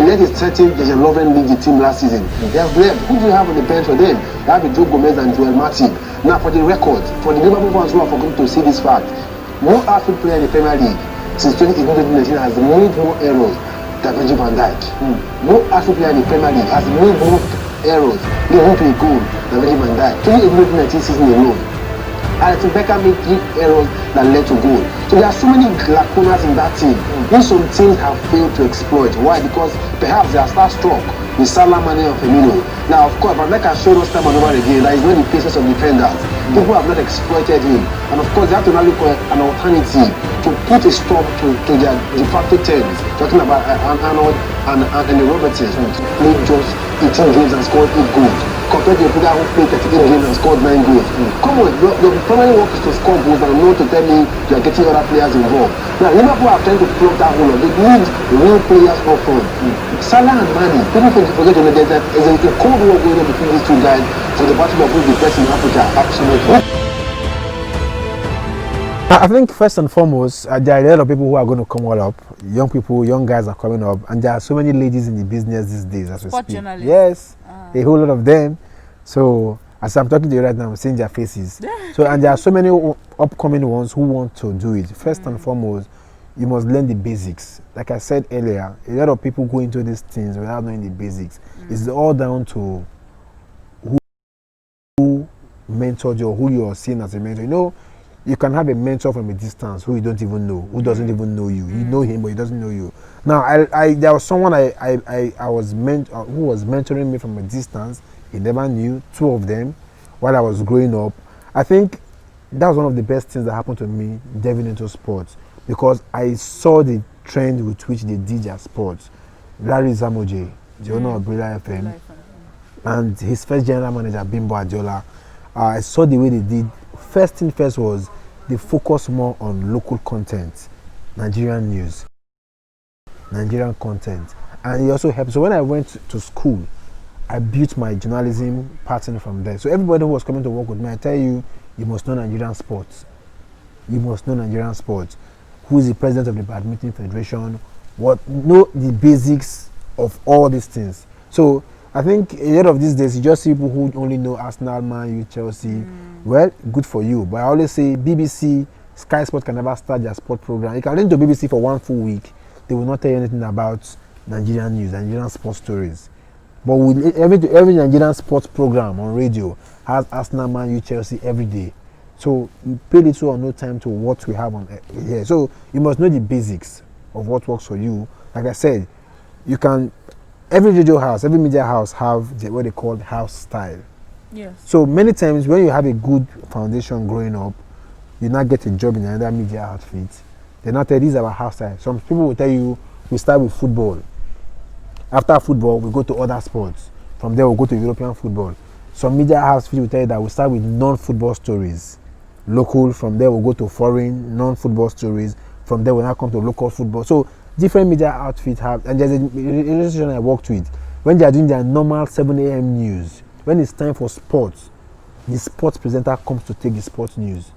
Let it settle. There's a Lovren lead the team last season. They have left. Who do you have on the bench for them? They have Joe Gomez and Joel Matip. Now for the record, for the Liverpool fans who are forgotten to see this fact, no outfield player in the Premier League since 2018-2019 has made more errors than Virgil van Dijk. No outfield player in the Premier League has made more errors, they won't be goal than Virgil van Dijk. 2018-2019 season alone. And I think Beckham made 3 errors that led to goal. So there are so many lacunas in that team, which some teams have failed to exploit. Why? Because perhaps they are star-struck with Salah, Mane and Firmino. Now, of course, Van Dijk has shown us time and over again that he's not the paces of defenders. People have not exploited him. And of course, they have to now look for an alternative to put a stop to their de facto terms. Talking about Arnold and Robertson, who played just 18 games and scored 8 goals. Compared to the player who played 38 games and scored 9 goals. Come on, your primary work is to score goals and not to tell me you are getting other players involved. Now, Liverpool are trying to plug that hole. They need real players up front. Salah and Mane, people forget to know that there's a cold war going on between these two guys for the battle of who is the best in Africa. Absolutely. I think first and foremost, there are a lot of people who are going to come all up. Young people, young guys are coming up, and there are so many ladies in the business these days as we speak. Yes, a whole lot of them. So as I'm talking to you right now, I'm seeing their faces. So and there are so many upcoming ones who want to do it. First and foremost, you must learn the basics. Like I said earlier, a lot of people go into these things without knowing the basics. It's all down to who mentored you or who you are seeing as a mentor. You know, you can have a mentor from a distance who you don't even know, who doesn't even know you. You know him, but he doesn't know you. Now, there was someone who was mentoring me from a distance. He never knew, 2 of them, while I was growing up. I think that was one of the best things that happened to me delving into sports, because I saw the trend with which they did their sports. Larry Zamoje, the owner of Brilla FM, and his first general manager, Bimbo Adiola. I saw the way they did. First thing first was they focus more on local content, Nigerian news, Nigerian content, and it also helped. So when I went to school, I built my journalism pattern from there. So everybody who was coming to work with me, I tell you, you must know Nigerian sports. You must know Nigerian sports. Who is the president of the Badminton Federation? Know the basics of all these things. So I think a lot of these days, you just see people who only know Arsenal, Man U, Chelsea. Well, good for you. But I always say BBC, Sky Sports can never start their sport program. You can listen to BBC for 1 full week. They will not tell you anything about Nigerian news, Nigerian sports stories. But with every Nigerian sports program on radio has Arsenal, Man U, Chelsea every day. So you pay little or no time to what we have on here. So you must know the basics of what works for you. Like I said, you can. Every radio house, every media house have what they call house style. Yes. So many times when you have a good foundation growing up, you now get a job in another media outfit. They now tell you, these are our house style. Some people will tell you, we start with football. After football, we go to other sports. From there, we'll go to European football. Some media house will tell you that we start with non-football stories. Local, from there, we'll go to foreign, non-football stories. From there, we'll now come to local football. So different media outfits have, and there's a institution I worked with, when they are doing their normal 7 a.m. news, when it's time for sports, the sports presenter comes to take the sports news.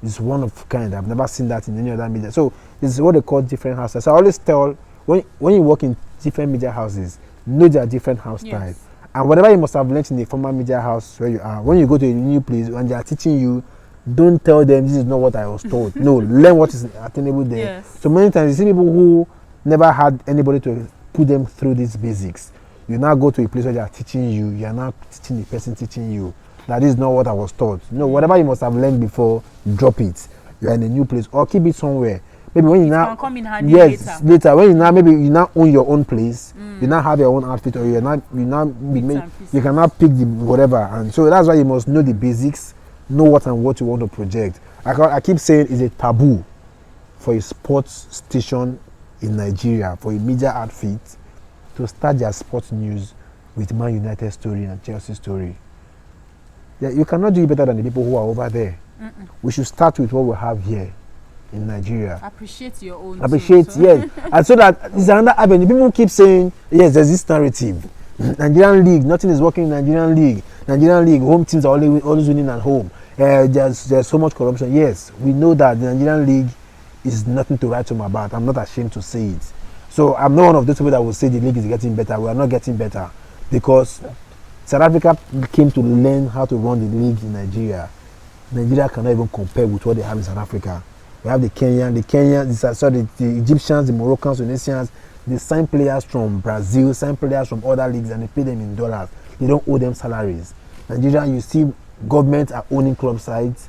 It's one of a kind. I've never seen that in any other media. So this is what they call different houses. So I always tell, when you work in different media houses, know their different house styles. And whatever you must have learned in the former media house where you are, when you go to a new place and they are teaching you, don't tell them this is not what I was told. No, learn what is attainable there. Yes. So many times you see people who never had anybody to put them through these basics. You now go to a place where they are teaching you, you are now teaching the person teaching you. That is not what I was taught. No, whatever you must have learned before, drop it. You are in a new place or keep it somewhere. Maybe when you now come in handy later. When you now own your own place, you now have your own outfit, or you can now pick the whatever. And so that's why you must know the basics, know what and what you want to project. I keep saying it's a taboo for a sports station in Nigeria, for a media outfit, to start their sports news with Man United story and Chelsea story. Yeah, you cannot do it better than the people who are over there. We should start with what we have here in Nigeria. Appreciate your own. Yes. And so that is another avenue. People keep saying, yes, there's this narrative. Nigerian League, nothing is working in Nigerian League. Nigerian League, home teams are always winning at home. There's so much corruption. Yes, we know that the Nigerian League is nothing to write home about. I'm not ashamed to say it. So I'm not one of those people that will say the league is getting better. We are not getting better because South Africa came to learn how to run the league in Nigeria. Nigeria cannot even compare with what they have in South Africa. We have the Egyptians, the Moroccans, the Tunisians. They sign players from Brazil, sign players from other leagues, and they pay them in dollars. They don't owe them salaries. Nigeria, you see, government are owning club sites,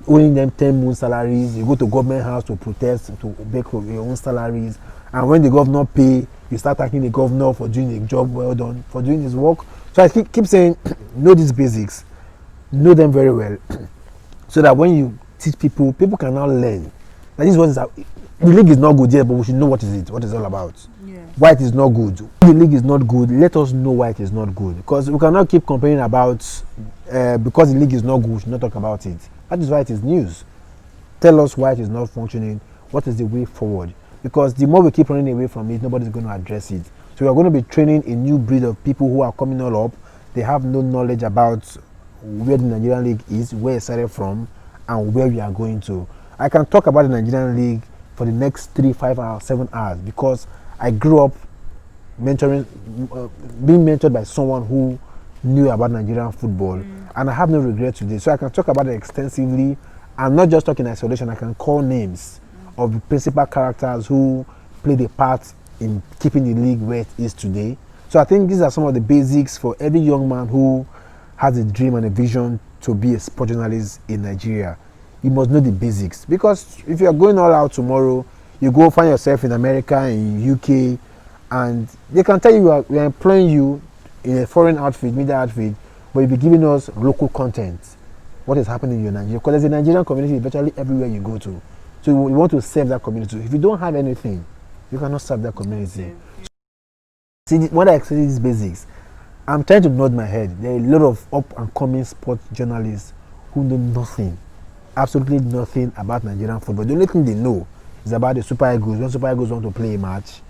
owning them 10-month salaries. You go to government house to protest, to beg for your own salaries. And when the governor pay, you start thanking the governor for doing the job well done, for doing his work. So I keep saying, know these basics, know them very well, so that when you teach people, people can now learn. Like this is what is the league is not good yet, but we should know what is all about. Yes. Why it is not good. The league is not good. Let us know why it is not good, because we cannot keep complaining about because the league is not good, we should not talk about it. That is why it is news. Tell us why it is not functioning. What is the way forward? Because the more we keep running away from it, nobody is going to address it. So we are going to be training a new breed of people who are coming all up. They have no knowledge about where the Nigerian league is, where it started from, and where we are going to. I can talk about the Nigerian league for the next 3, 5 hours, 7 hours, because I grew up being mentored by someone who knew about Nigerian football, and I have no regret today. So I can talk about it extensively, and not just talk in isolation. I can call names of the principal characters who played a part in keeping the league where it is today. So I think these are some of the basics for every young man who has a dream and a vision to be a sport journalist in Nigeria. You must know the basics, because if you are going all out tomorrow, you go find yourself in America, in UK, and they can tell you we are employing you in a foreign outfit, media outfit, but you'll be giving us local content. What is happening in your Nigeria? Because there's a Nigerian community virtually everywhere you go to. So you want to serve that community. If you don't have anything, you cannot serve that community. See, when I explain these basics, I'm trying to nod my head. There are a lot of up and coming sports journalists who know nothing, absolutely nothing about Nigerian football. The only thing they know is about the Super Eagles. When Super Eagles want to play a match,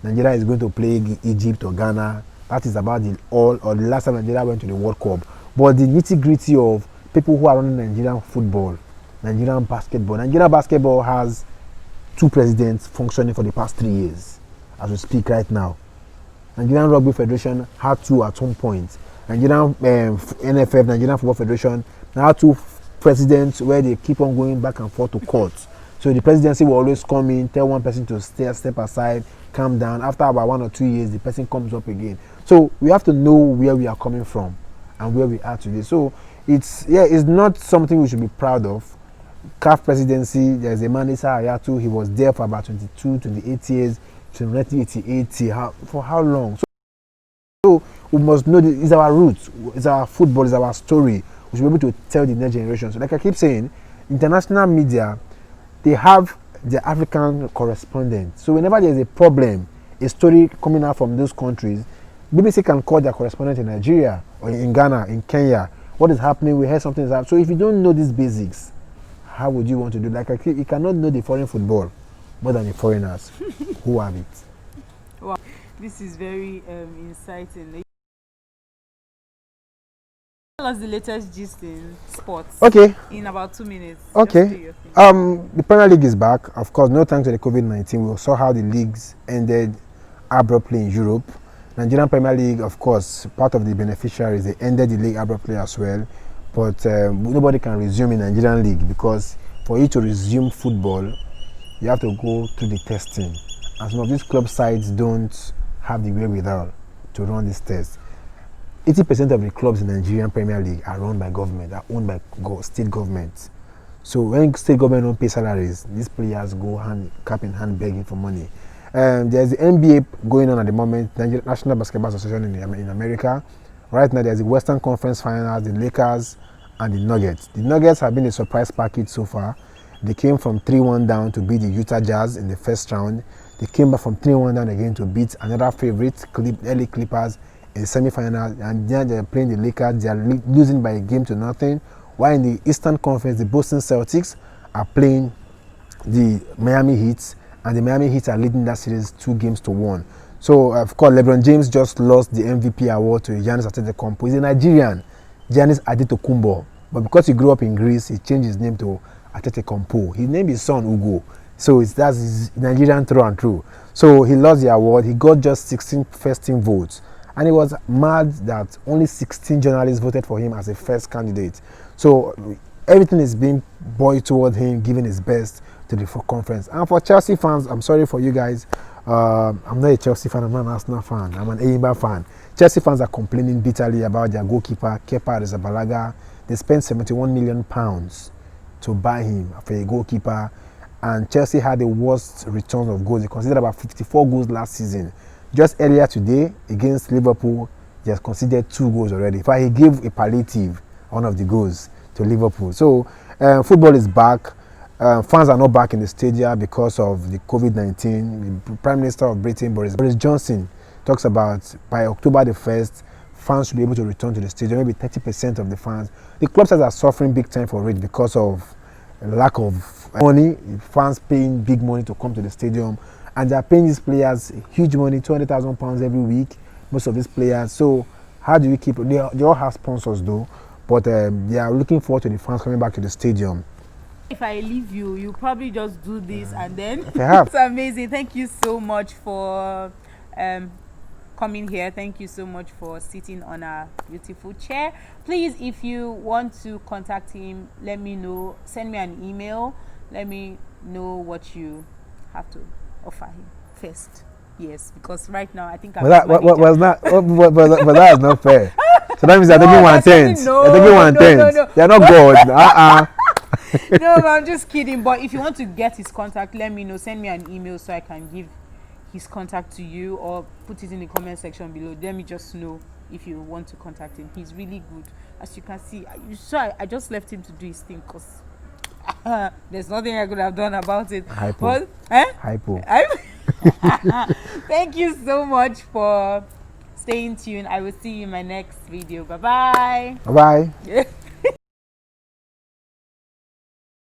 Nigeria is going to play Egypt or Ghana. That is about the last time Nigeria went to the World Cup. But the nitty-gritty of people who are running Nigerian football, Nigerian basketball. Nigerian basketball has 2 presidents functioning for the past 3 years, as we speak right now. Nigerian Rugby Federation had 2 at some point. Nigerian NFF, Nigerian Football Federation, now had 2 presidents where they keep on going back and forth to court. So the presidency will always come in, tell one person to step aside, calm down. After about 1 or 2 years, the person comes up again. So we have to know where we are coming from and where we are today. So it's not something we should be proud of. CAF presidency, there's a man, Issa Hayatu, he was there for about 28 years, from 1988, for how long? So we must know this is our roots, it's our football, it's our story. We should be able to tell the next generation. So like I keep saying, international media, they have their African correspondents. So whenever there's a problem, a story coming out from those countries, BBC can call their correspondent in Nigeria or in Ghana, in Kenya. What is happening? We heard something is happening. So if you don't know these basics, how would you want to do? Like you cannot know the foreign football more than the foreigners who have it. Wow, this is very inciting. Tell us the latest gist in sports. Okay. In about 2 minutes. Okay. The Premier League is back. Of course, no thanks to the COVID-19. We saw how the leagues ended abruptly in Europe. Nigerian Premier League, of course, part of the beneficiaries, they ended the league abruptly as well. But nobody can resume in Nigerian league, because for you to resume football, you have to go through the testing. And some of these club sides don't have the wherewithal to run this test. 80% of the clubs in the Nigerian Premier League are run by government, are owned by state governments. So when state government don't pay salaries, these players go cap in hand begging for money. There's the NBA going on at the moment, National Basketball Association in America. Right now there's the Western Conference Finals, the Lakers and the Nuggets. The Nuggets have been a surprise package so far. They came from 3-1 down to beat the Utah Jazz in the first round. They came back from 3-1 down again to beat another favorite, LA Clippers, in the semi-finals, and then they're playing the Lakers. They are losing by a game to nothing. While in the Eastern Conference, the Boston Celtics are playing the Miami Heat, and the Miami Heat are leading that series 2-1. So, of course, LeBron James just lost the MVP award to Giannis Antetokounmpo. He's a Nigerian, Giannis Antetokounmpo, but because he grew up in Greece, he changed his name to Antetokounmpo. He named his son Ugo. So that's his Nigerian through and through. So he lost the award. He got just 16 first team votes. And it was mad that only 16 journalists voted for him as a first candidate. So everything is being buoyed toward him, giving his best to the conference. And for Chelsea fans, I'm sorry for you guys. I'm not a Chelsea fan, I'm not an Arsenal fan, I'm an Enyimba fan. Chelsea fans are complaining bitterly about their goalkeeper, Kepa Arrizabalaga. They spent £71 million to buy him for a goalkeeper. And Chelsea had the worst return of goals. They conceded about 54 goals last season. Just earlier today, against Liverpool, he has conceded 2 goals already. In fact, he gave a palliative, one of the goals, to Liverpool. So, football is back. Fans are not back in the stadium because of the COVID-19. The Prime Minister of Britain, Boris Johnson, talks about by October the 1st, fans should be able to return to the stadium. Maybe 30% of the fans. The clubs are suffering big time for it because of lack of money. Fans paying big money to come to the stadium, and they are paying these players huge money, £200,000 every week. Most of these players. So how do we keep? They all have sponsors though, but they are looking forward to the fans coming back to the stadium. If I leave you, you probably just do this and then Perhaps. it's amazing. Thank you so much for coming here. Thank you so much for sitting on our beautiful chair. Please, if you want to contact him, let me know. Send me an email. Let me know what you have to offer him first. Yes, because right now I think I'm But that is not fair. So that means they're taking 1/10. They're taking 1/10. No. They're not God. No, but I'm just kidding. But if you want to get his contact, let me know. Send me an email so I can give his contact to you, or put it in the comment section below. Let me just know if you want to contact him. He's really good. As you can see, I just left him to do his thing because there's nothing I could have done about it. Hypo. But, Hypo. Thank you so much for staying tuned. I will see you in my next video. Bye-bye. Bye-bye.